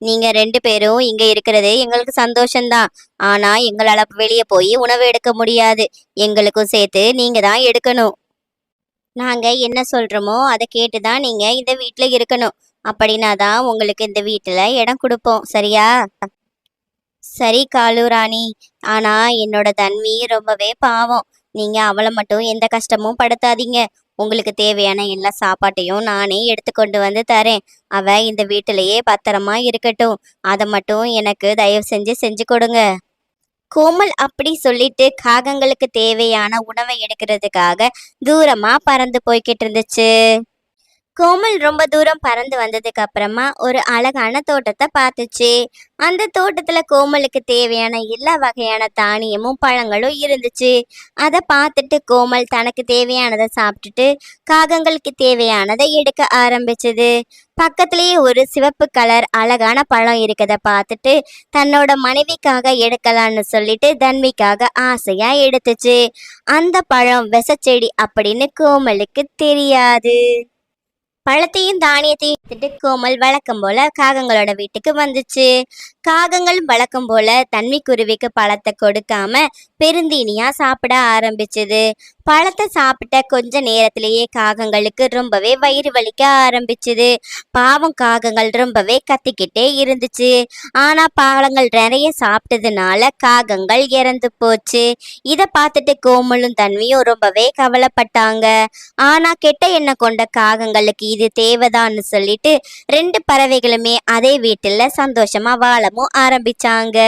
நீங்க 2 பேரும் இங்க இருக்கிறது எங்களுக்கு சந்தோஷம்தான். ஆனா எங்களால வெளியே போய் உணவு எடுக்க முடியாது. எங்களுக்கும் சேர்த்து நீங்க தான் எடுக்கணும். நாங்க என்ன சொல்றோமோ அதை கேட்டுதான் நீங்க இந்த வீட்ல இருக்கணும். அப்படின்னா தான் உங்களுக்கு இந்த வீட்டுல இடம் கொடுப்போம். சரியா? சரி காலு ராணி. ஆனா என்னோட தன்வி ரொம்பவே பாவம். நீங்க அவளை மட்டும் எந்த கஷ்டமும் படுத்தாதீங்க. உங்களுக்கு தேவையான எல்லா சாப்பாட்டையும் நானே எடுத்து கொண்டு வந்து தரேன். அவ இந்த வீட்டிலேயே பத்திரமா இருக்கட்டும். அதை மட்டும் எனக்கு தயவு செஞ்சு செஞ்சு கொடுங்க. கோமல் அப்படி சொல்லிட்டு காகங்களுக்கு தேவையான உணவை எடுக்கிறதுக்காக தூரமா பறந்து போய்கிட்டு இருந்துச்சு. கோமல் ரொம்ப தூரம் பறந்து வந்ததுக்கு அப்புறமா ஒரு அழகான தோட்டத்தை பார்த்துச்சு. அந்த தோட்டத்துல கோமலுக்கு தேவையான எல்லா வகையான தானியமும் பழங்களும் இருந்துச்சு. அதை பார்த்துட்டு கோமல் தனக்கு தேவையானதை சாப்பிட்டுட்டு காகங்களுக்கு தேவையானதை எடுக்க ஆரம்பிச்சது. பக்கத்திலேயே ஒரு சிவப்பு கலர் அழகான பழம் இருக்கத பார்த்துட்டு தன்னோட மனைவிக்காக எடுக்கலான்னு சொல்லிட்டு தன்விக்காக ஆசையா எடுத்துச்சு. அந்த பழம் விஷச்செடி அப்படின்னு கோமலுக்கு தெரியாது. பழத்தையும் தானியத்தையும் எடுத்துட்டு கோமல் வழக்கம் போல காகங்களோட வீட்டுக்கு வந்துச்சு. காகங்கள் வழக்கம் போல தன்விக்குருவிக்கு பழத்தை கொடுக்காம பெருந்தீனியா சாப்பிட ஆரம்பிச்சது. பழத்தை சாப்பிட்ட கொஞ்ச நேரத்திலேயே காகங்களுக்கு ரொம்பவே வயிறு வலிக்க ஆரம்பிச்சுது. பாவம் காகங்கள் ரொம்பவே கத்திக்கிட்டே இருந்துச்சு. ஆனா பழங்கள் நிறைய சாப்பிட்டதுனால காகங்கள் இறந்து போச்சு. இதை பார்த்துட்டு கோமலும் தன்வியும் ரொம்பவே கவலைப்பட்டாங்க. ஆனா கெட்ட எண்ணம் கொண்ட காகங்களுக்கு இது தேவைதான்னு சொல்லிட்டு 2 பறவைகளுமே அதே வீட்டுல சந்தோஷமா வாழவும் ஆரம்பிச்சாங்க.